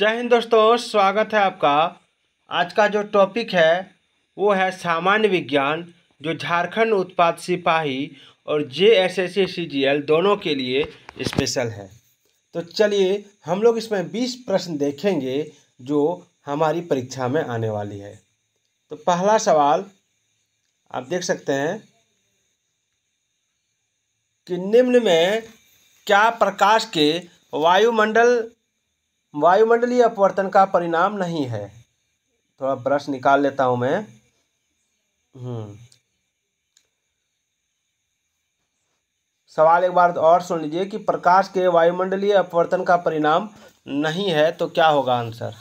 जय हिंद दोस्तों, स्वागत है आपका। आज का जो टॉपिक है वो है सामान्य विज्ञान, जो झारखंड उत्पाद सिपाही और JSSC CGL दोनों के लिए स्पेशल है। तो चलिए हम लोग इसमें 20 प्रश्न देखेंगे जो हमारी परीक्षा में आने वाली है। तो पहला सवाल आप देख सकते हैं कि निम्न में क्या प्रकाश के वायुमंडलीय अपवर्तन का परिणाम नहीं है। थोड़ा ब्रश निकाल लेता हूं मैं। सवाल एक बार और सुन लीजिए कि प्रकाश के वायुमंडलीय अपवर्तन का परिणाम नहीं है तो क्या होगा आंसर।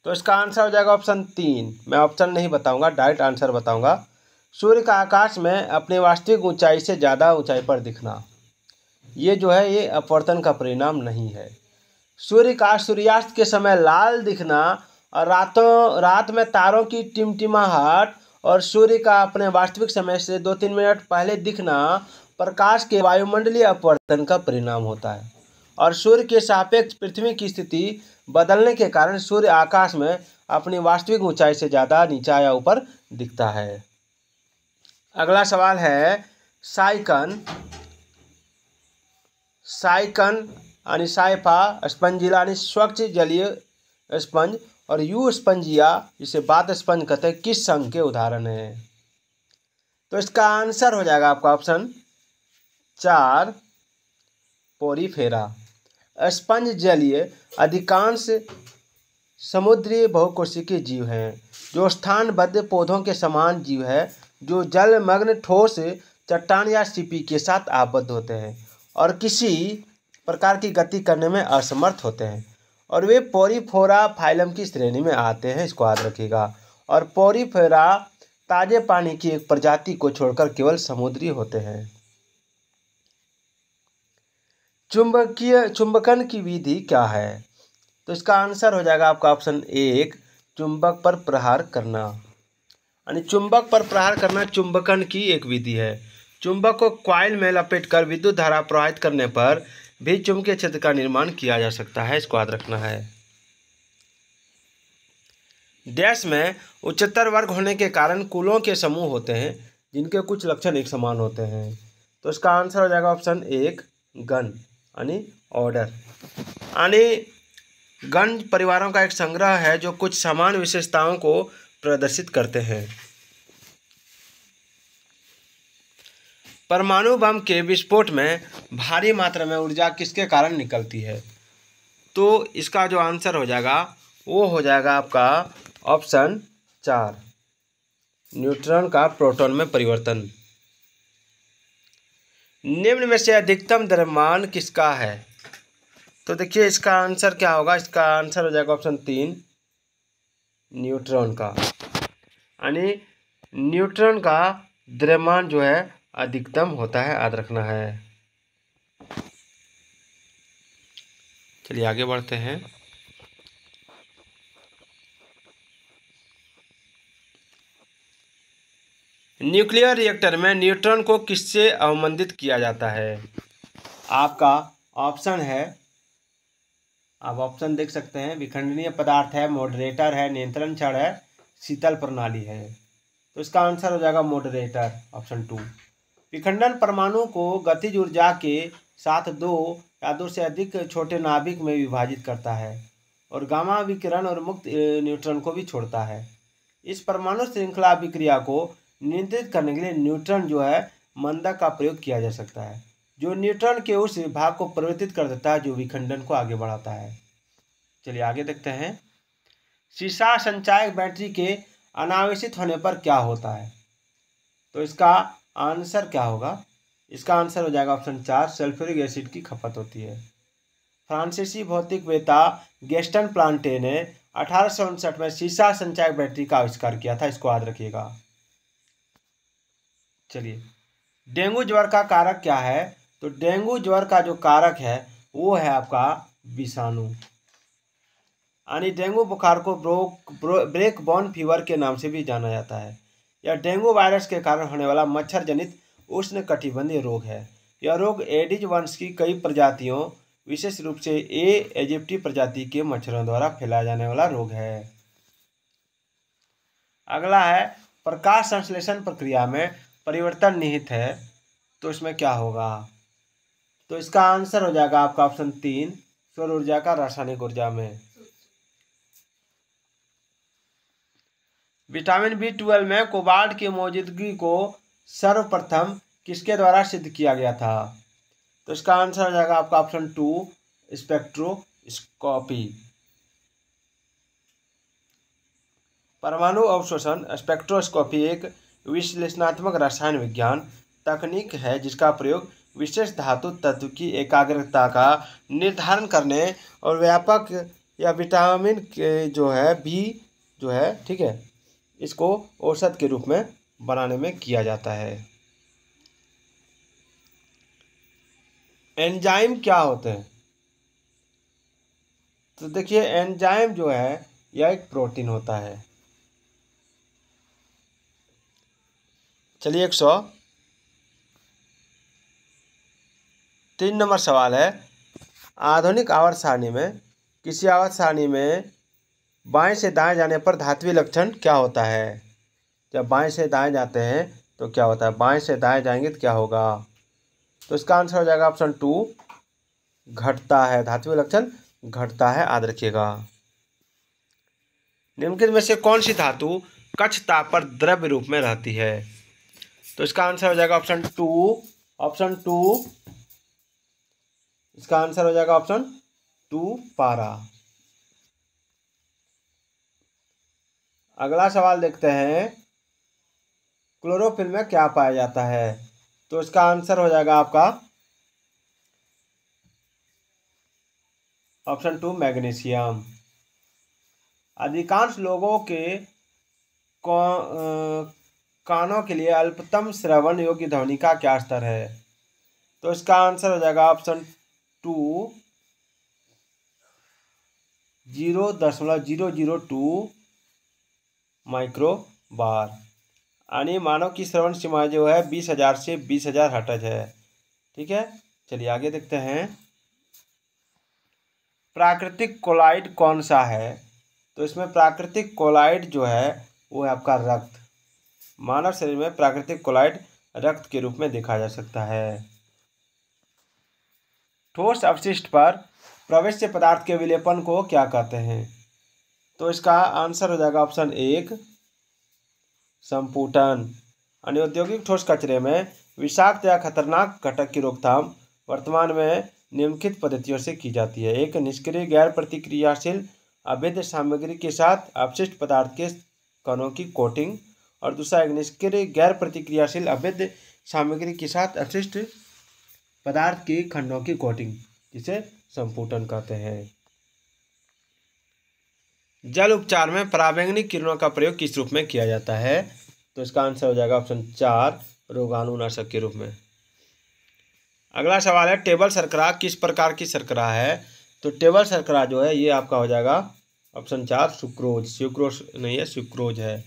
तो इसका आंसर हो जाएगा ऑप्शन 3। मैं ऑप्शन नहीं बताऊंगा, डायरेक्ट आंसर बताऊंगा। सूर्य का आकाश में अपनी वास्तविक ऊंचाई से ज़्यादा ऊंचाई पर दिखना, ये जो है ये अपवर्तन का परिणाम नहीं है। सूर्य का सूर्यास्त के समय लाल दिखना और रात में तारों की टिमटिमाहट और सूर्य का अपने वास्तविक समय से 2-3 मिनट पहले दिखना प्रकाश के वायुमंडलीय अपवर्तन का परिणाम होता है। और सूर्य के सापेक्ष पृथ्वी की स्थिति बदलने के कारण सूर्य आकाश में अपनी वास्तविक ऊंचाई से ज़्यादा नीचा या ऊपर दिखता है। अगला सवाल है साइकन आणि साइफा स्पंजिला यानी स्वच्छ जलीय स्पंज और यू स्पंजिया जिसे बात स्पंज कहते हैं किस संघ के उदाहरण है। तो इसका आंसर हो जाएगा आपका ऑप्शन 4 पोरीफेरा। स्पंज जलीय अधिकांश समुद्री बहुकोशिकीय जीव हैं जो स्थानबद्ध पौधों के समान जीव है जो जलमग्न ठोस चट्टान या सीपी के साथ आबद्ध होते हैं और किसी प्रकार की गति करने में असमर्थ होते हैं और वे पोरीफेरा फाइलम की श्रेणी में आते हैं, इसको याद रखिएगा। और पोरीफेरा ताजे पानी की एक प्रजाति को छोड़कर केवल समुद्री होते हैं। चुंबकन की विधि क्या है। तो इसका आंसर हो जाएगा आपका ऑप्शन 1 चुंबक पर प्रहार करना। यानी चुंबक पर प्रहार करना चुंबकन की एक विधि है। चुंबक को कॉइल में लपेटकर विद्युत धारा प्रवाहित करने पर भी चुंबकीय क्षेत्र का निर्माण किया जा सकता है, इसको याद रखना है। डैश में उच्चतर वर्ग होने के कारण कुलों के समूह होते हैं जिनके कुछ लक्षण एक समान होते हैं। तो इसका आंसर हो जाएगा ऑप्शन 1 गण यानी ऑर्डर। यानी गण परिवारों का एक संग्रह है जो कुछ समान विशेषताओं को प्रदर्शित करते हैं। परमाणु बम के विस्फोट में भारी मात्रा में ऊर्जा किसके कारण निकलती है। तो इसका जो आंसर हो जाएगा वो हो जाएगा आपका ऑप्शन 4 न्यूट्रॉन का प्रोटॉन में परिवर्तन। निम्न में से अधिकतम द्रव्यमान किसका है। तो देखिए इसका आंसर क्या होगा। इसका आंसर हो जाएगा ऑप्शन 3 न्यूट्रॉन का। यानी न्यूट्रॉन का द्रव्यमान जो है अधिकतम होता है, याद रखना है। चलिए आगे बढ़ते हैं। न्यूक्लियर रिएक्टर में न्यूट्रॉन को किससे अवमंदित किया जाता है। आपका ऑप्शन है, आप ऑप्शन देख सकते हैं, विखंडनीय पदार्थ है, मॉडरेटर है, नियंत्रण छड़ है, शीतल प्रणाली है। तो इसका आंसर हो जाएगा मॉडरेटर ऑप्शन 2। विखंडन परमाणु को गतिज ऊर्जा के साथ 2 या 2 से अधिक छोटे नाभिक में विभाजित करता है और गामा विकिरण और मुक्त न्यूट्रॉन को भी छोड़ता है। इस परमाणु श्रृंखला अभिक्रिया को नियंत्रित करने के लिए न्यूट्रॉन जो है मंदक का प्रयोग किया जा सकता है जो न्यूट्रॉन के उस भाग को परिवर्तित कर देता है जो विखंडन को आगे बढ़ाता है। चलिए आगे देखते हैं। सीसा संचायक बैटरी के अनावेशित होने पर क्या होता है। तो इसका आंसर क्या होगा। इसका आंसर हो जाएगा ऑप्शन 4 सल्फ्यूरिक एसिड की खपत होती है। फ्रांसीसी भौतिकवेत्ता गैस्टन प्लांटे ने 1859 में सीसा संचायक बैटरी का आविष्कार किया था, इसको याद रखिएगा। चलिए डेंगू ज्वर का कारक क्या है। तो डेंगू ज्वर का जो कारक है वो है आपका विषाणु। यानी डेंगू बुखार को ब्रेक बॉर्न फीवर के नाम से भी जाना जाता है। यह डेंगू वायरस के कारण होने वाला मच्छर जनित उष्णकटिबंधीय रोग है। यह रोग एडिज वंश की कई प्रजातियों विशेष रूप से ए एजिप्टी प्रजाति के मच्छरों द्वारा फैलाया जाने वाला रोग है। अगला है प्रकाश संश्लेषण प्रक्रिया में परिवर्तन निहित है, तो इसमें क्या होगा? तो इसका आंसर हो जाएगा आपका ऑप्शन 3, सौर ऊर्जा का रासायनिक ऊर्जा में। विटामिन B12 में कोबाल्ट की मौजूदगी को सर्वप्रथम किसके द्वारा सिद्ध किया गया था? तो इसका आंसर हो जाएगा आपका ऑप्शन 2, स्पेक्ट्रोस्कोपी। परमाणु अवशोषण स्पेक्ट्रोस्कोपी एक विश्लेषणात्मक रसायन विज्ञान तकनीक है जिसका प्रयोग विशेष धातु तत्व की एकाग्रता का निर्धारण करने और व्यापक या विटामिन के जो है बी जो है, ठीक है, इसको औषध के रूप में बनाने में किया जाता है। एंजाइम क्या होते हैं? तो देखिए एंजाइम जो है यह एक प्रोटीन होता है। चलिए 103 नंबर सवाल है, आधुनिक आवर्त सारणी में किसी आवर्त सारणी में बाएं से दाएं जाने पर धात्विक लक्षण क्या होता है? जब बाएं से दाएं जाते हैं तो क्या होता है? बाएं से दाएं जाएंगे तो क्या होगा? तो इसका आंसर हो जाएगा ऑप्शन 2, घटता है, धात्विक लक्षण घटता है, याद रखिएगा। निम्नलिखित में से कौन सी धातु कक्ष ताप पर द्रव्य रूप में रहती है? तो इसका आंसर हो जाएगा ऑप्शन 2, इसका आंसर हो जाएगा ऑप्शन 2, पारा। अगला सवाल देखते हैं, क्लोरोफिल में क्या पाया जाता है? तो इसका आंसर हो जाएगा आपका ऑप्शन 2, मैग्नीशियम। अधिकांश लोगों के कानों के लिए अल्पतम श्रवण योग्य ध्वनि का क्या स्तर है? तो इसका आंसर हो जाएगा ऑप्शन 2, 0.002 माइक्रोबार। यानी मानव की श्रवण सीमा जो है 20,000 से 20,000 हर्ट्ज है। ठीक है, चलिए आगे देखते हैं, प्राकृतिक कोलाइड कौन सा है? तो इसमें प्राकृतिक कोलाइड जो है वो है आपका रक्त। मानव शरीर में प्राकृतिक कोलाइड रक्त के रूप में देखा जा सकता है। ठोस अपशिष्ट पर प्रवेश्य पदार्थ के विलेपन को क्या कहते हैं? तो इसका आंसर हो जाएगा ऑप्शन 1, संपुटन। औद्योगिक ठोस कचरे में विषाक्त या खतरनाक घटक की रोकथाम वर्तमान में निम्नलिखित पद्धतियों से की जाती है। एक, निष्क्रिय गैर प्रतिक्रियाशील अवैध सामग्री के साथ अपशिष्ट पदार्थ के कणों की कोटिंग, और दूसरा, एक निष्क्रिय गैर प्रतिक्रियाशील अवैध सामग्री के साथ अपशिष्ट पदार्थ के खंडों की कोटिंग, जिसे संपुटन कहते हैं। जल उपचार में पराबैंगनी किरणों का प्रयोग किस रूप में किया जाता है? तो इसका आंसर हो जाएगा ऑप्शन 4, रोगाणुनाशक के रूप में। अगला सवाल है, टेबल शर्करा किस प्रकार की शर्करा है? तो टेबल शर्करा जो है ये आपका हो जाएगा ऑप्शन 4, सुक्रोज। सुक्रोज नहीं है, सुक्रोज है।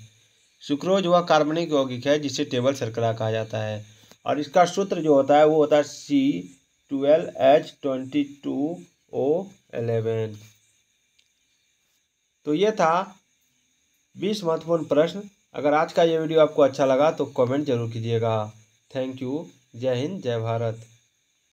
सुक्रोज वह कार्बनिक यौगिक है जिसे टेबल शर्करा कहा जाता है, और इसका सूत्र जो होता है वो होता है C12H22O11। तो ये था 20 महत्वपूर्ण प्रश्न। अगर आज का ये वीडियो आपको अच्छा लगा तो कमेंट जरूर कीजिएगा। Thank you. जय हिंद, जय भारत।